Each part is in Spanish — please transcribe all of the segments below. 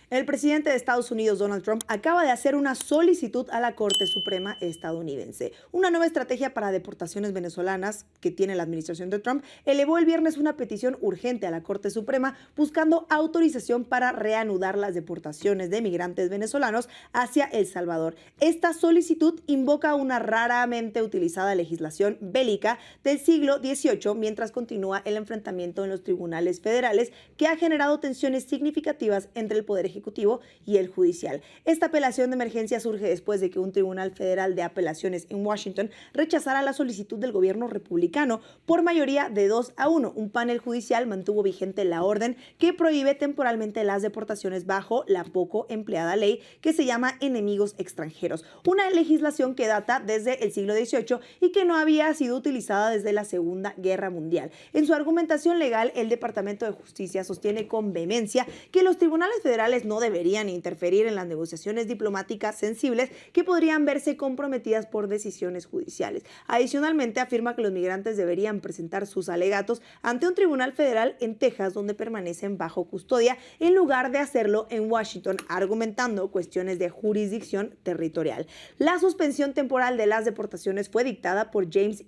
El presidente de Estados Unidos, Donald Trump, acaba de hacer una solicitud a la Corte Suprema estadounidense. Una nueva estrategia para deportaciones venezolanas que tiene la administración de Trump elevó el viernes una petición urgente a la Corte Suprema buscando autorización para reanudar las deportaciones de migrantes venezolanos hacia El Salvador. Esta solicitud invoca una raramente utilizada legislación bélica del siglo XVIII mientras continúa el enfrentamiento en los tribunales federales que ha generado tensiones significativas entre el Poder Ejecutivo y el Judicial. Esta apelación de emergencia surge después de que un tribunal federal de apelaciones en Washington rechazara la solicitud del gobierno republicano por mayoría de 2-1. Un panel judicial mantuvo vigente la orden que prohíbe temporalmente las deportaciones bajo la poco empleada ley que se llama enemigos extranjeros, una legislación que data desde el siglo XVIII y que no había sido utilizada desde la Segunda Guerra Mundial. En su argumentación legal, el Departamento de Justicia sostiene con vehemencia que los tribunales federales no deberían interferir en las negociaciones diplomáticas sensibles que podrían verse comprometidas por decisiones judiciales. Adicionalmente, afirma que los migrantes deberían presentar sus alegatos ante un tribunal federal en Texas, donde permanecen bajo custodia, en lugar de hacerlo en Washington, argumentando cuestiones de jurisdicción territorial. La suspensión temporal de las deportaciones fue dictada por James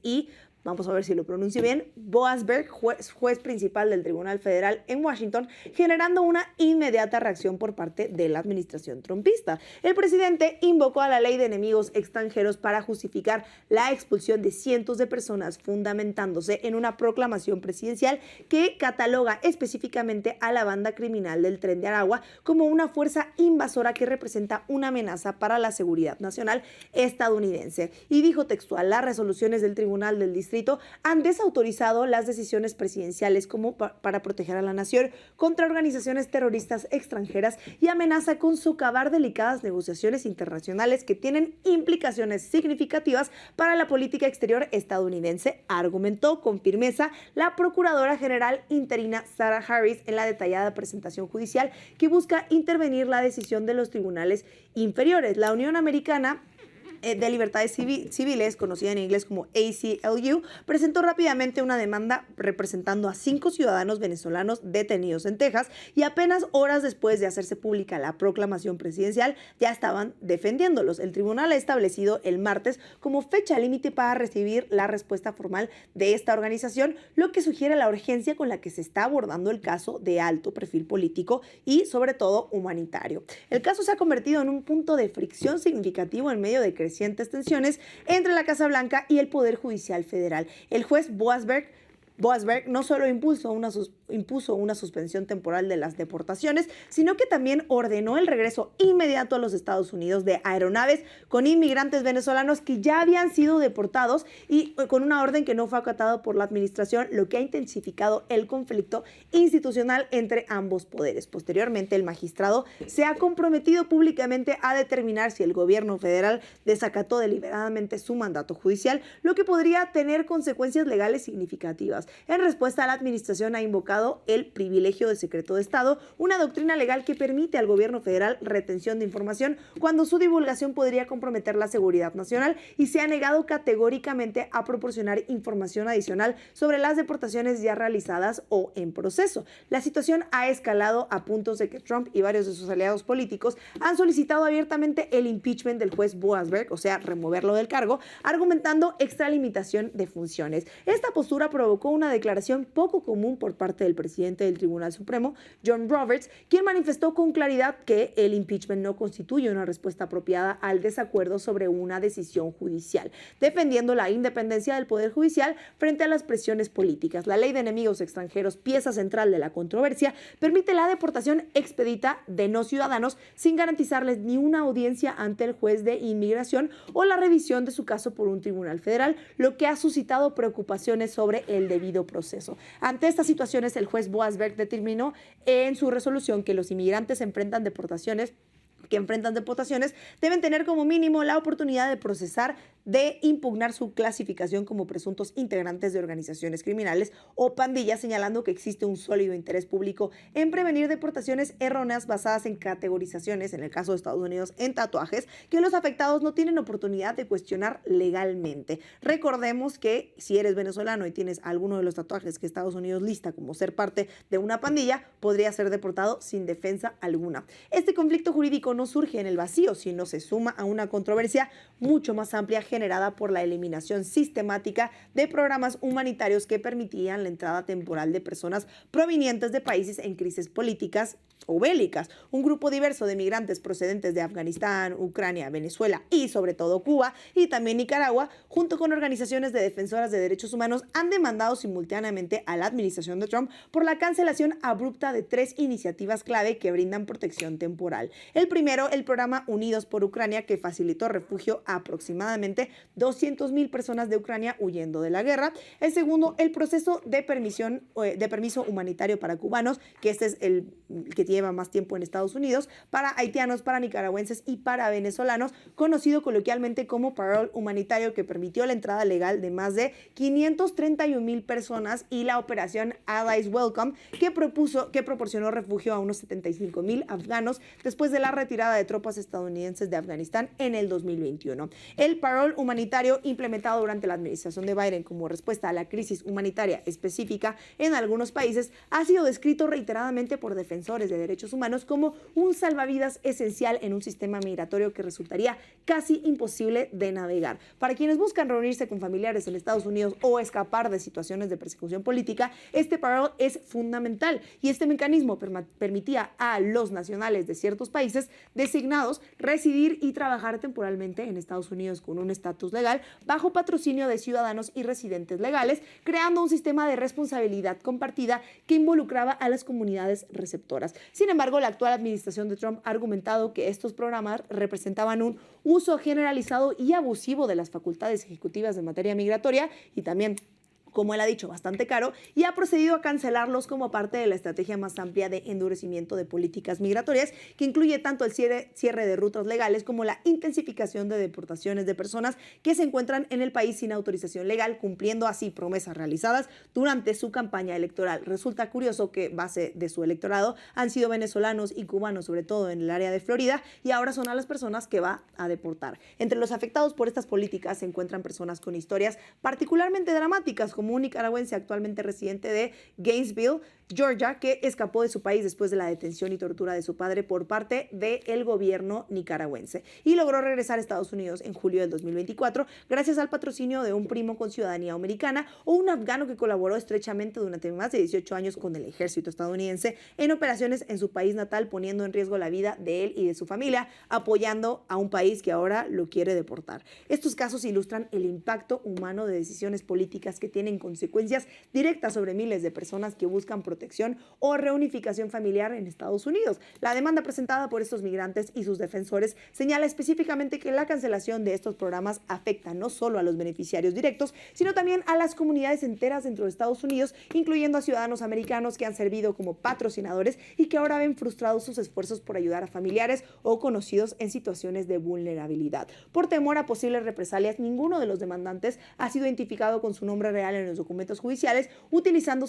vamos a ver si lo pronuncio bien, Boasberg, juez principal del Tribunal Federal en Washington, generando una inmediata reacción por parte de la administración trumpista. El presidente invocó a la ley de enemigos extranjeros para justificar la expulsión de cientos de personas, fundamentándose en una proclamación presidencial que cataloga específicamente a la banda criminal del Tren de Aragua como una fuerza invasora que representa una amenaza para la seguridad nacional estadounidense. Y dijo textual, las resoluciones del Tribunal del Distrito han desautorizado las decisiones presidenciales como para proteger a la nación contra organizaciones terroristas extranjeras y amenaza con socavar delicadas negociaciones internacionales que tienen implicaciones significativas para la política exterior estadounidense, argumentó con firmeza la Procuradora General interina Sarah Harris en la detallada presentación judicial que busca intervenir la decisión de los tribunales inferiores. La Unión Americana de Libertades Civiles, conocida en inglés como ACLU, presentó rápidamente una demanda representando a 5 ciudadanos venezolanos detenidos en Texas y apenas horas después de hacerse pública la proclamación presidencial ya estaban defendiéndolos. El tribunal ha establecido el martes como fecha límite para recibir la respuesta formal de esta organización, lo que sugiere la urgencia con la que se está abordando el caso de alto perfil político y sobre todo humanitario. El caso se ha convertido en un punto de fricción significativo en medio de crecientes tensiones entre la Casa Blanca y el Poder Judicial Federal. El juez Boasberg no solo impuso una suspensión temporal de las deportaciones, sino que también ordenó el regreso inmediato a los Estados Unidos de aeronaves con inmigrantes venezolanos que ya habían sido deportados y con una orden que no fue acatada por la administración, lo que ha intensificado el conflicto institucional entre ambos poderes. Posteriormente, el magistrado se ha comprometido públicamente a determinar si el gobierno federal desacató deliberadamente su mandato judicial, lo que podría tener consecuencias legales significativas. En respuesta, la administración ha invocado el privilegio de secreto de Estado, una doctrina legal que permite al gobierno federal retención de información cuando su divulgación podría comprometer la seguridad nacional, y se ha negado categóricamente a proporcionar información adicional sobre las deportaciones ya realizadas o en proceso. La situación ha escalado a puntos de que Trump y varios de sus aliados políticos han solicitado abiertamente el impeachment del juez Boasberg, o sea, removerlo del cargo, argumentando extralimitación de funciones. Esta postura provocó una declaración poco común por parte del presidente del Tribunal Supremo, John Roberts, quien manifestó con claridad que el impeachment no constituye una respuesta apropiada al desacuerdo sobre una decisión judicial, defendiendo la independencia del Poder Judicial frente a las presiones políticas. La ley de enemigos extranjeros, pieza central de la controversia, permite la deportación expedita de no ciudadanos sin garantizarles ni una audiencia ante el juez de inmigración o la revisión de su caso por un tribunal federal, lo que ha suscitado preocupaciones sobre el debido proceso. Ante estas situaciones, el juez Boasberg determinó en su resolución que los inmigrantes enfrentan deportaciones que enfrentan deportaciones deben tener como mínimo la oportunidad de impugnar su clasificación como presuntos integrantes de organizaciones criminales o pandillas, señalando que existe un sólido interés público en prevenir deportaciones erróneas basadas en categorizaciones, en el caso de Estados Unidos, en tatuajes, que los afectados no tienen oportunidad de cuestionar legalmente. Recordemos que si eres venezolano y tienes alguno de los tatuajes que Estados Unidos lista como ser parte de una pandilla, podría ser deportado sin defensa alguna. Este conflicto jurídico no surge en el vacío, sino se suma a una controversia mucho más amplia generada por la eliminación sistemática de programas humanitarios que permitían la entrada temporal de personas provenientes de países en crisis políticas o bélicas. Un grupo diverso de migrantes procedentes de Afganistán, Ucrania, Venezuela y sobre todo Cuba y también Nicaragua, junto con organizaciones de defensoras de derechos humanos, han demandado simultáneamente a la administración de Trump por la cancelación abrupta de 3 iniciativas clave que brindan protección temporal. El primero, el programa Unidos por Ucrania, que facilitó refugio a aproximadamente 200,000 personas de Ucrania huyendo de la guerra. El segundo, el proceso de permiso humanitario para cubanos, que este es el que lleva más tiempo en Estados Unidos, para haitianos, para nicaragüenses y para venezolanos, conocido coloquialmente como parole humanitario, que permitió la entrada legal de más de 531,000 personas, y la operación Allies Welcome, que proporcionó refugio a unos 75,000 afganos después de la retirada de tropas estadounidenses de Afganistán en el 2021. El parole humanitario, implementado durante la administración de Biden como respuesta a la crisis humanitaria específica en algunos países, ha sido descrito reiteradamente por defensores de derechos humanos como un salvavidas esencial en un sistema migratorio que resultaría casi imposible de navegar. Para quienes buscan reunirse con familiares en Estados Unidos o escapar de situaciones de persecución política, este parole es fundamental, y este mecanismo permitía a los nacionales de ciertos países designados residir y trabajar temporalmente en Estados Unidos con un estatus legal bajo patrocinio de ciudadanos y residentes legales, creando un sistema de responsabilidad compartida que involucraba a las comunidades receptoras. Sin embargo, la actual administración de Trump ha argumentado que estos programas representaban un uso generalizado y abusivo de las facultades ejecutivas en materia migratoria, y también, como él ha dicho, bastante caro, y ha procedido a cancelarlos como parte de la estrategia más amplia de endurecimiento de políticas migratorias, que incluye tanto el cierre de rutas legales como la intensificación de deportaciones de personas que se encuentran en el país sin autorización legal, cumpliendo así promesas realizadas durante su campaña electoral. Resulta curioso que base de su electorado han sido venezolanos y cubanos, sobre todo en el área de Florida, y ahora son a las personas que va a deportar. Entre los afectados por estas políticas se encuentran personas con historias particularmente dramáticas, como un nicaragüense actualmente residente de Gainesville, Georgia, que escapó de su país después de la detención y tortura de su padre por parte del gobierno nicaragüense y logró regresar a Estados Unidos en julio del 2024 gracias al patrocinio de un primo con ciudadanía americana, o un afgano que colaboró estrechamente durante más de 18 años con el ejército estadounidense en operaciones en su país natal, poniendo en riesgo la vida de él y de su familia, apoyando a un país que ahora lo quiere deportar. Estos casos ilustran el impacto humano de decisiones políticas que tienen consecuencias directas sobre miles de personas que buscan protección o reunificación familiar en Estados Unidos. La demanda presentada por estos migrantes y sus defensores señala específicamente que la cancelación de estos programas afecta no solo a los beneficiarios directos, sino también a las comunidades enteras dentro de Estados Unidos, incluyendo a ciudadanos americanos que han servido como patrocinadores y que ahora ven frustrados sus esfuerzos por ayudar a familiares o conocidos en situaciones de vulnerabilidad. Por temor a posibles represalias, ninguno de los demandantes ha sido identificado con su nombre real en los documentos judiciales, utilizando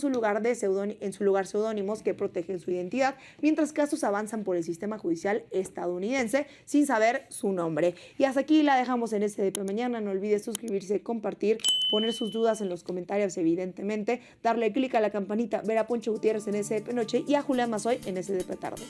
seudónimos que protegen su identidad, mientras casos avanzan por el sistema judicial estadounidense sin saber su nombre. Y hasta aquí la dejamos en SDP Mañana. No olvides suscribirse, compartir, poner sus dudas en los comentarios, evidentemente, darle clic a la campanita, ver a Poncho Gutiérrez en SDP Noche y a Julián Mazoy en SDP Tarde.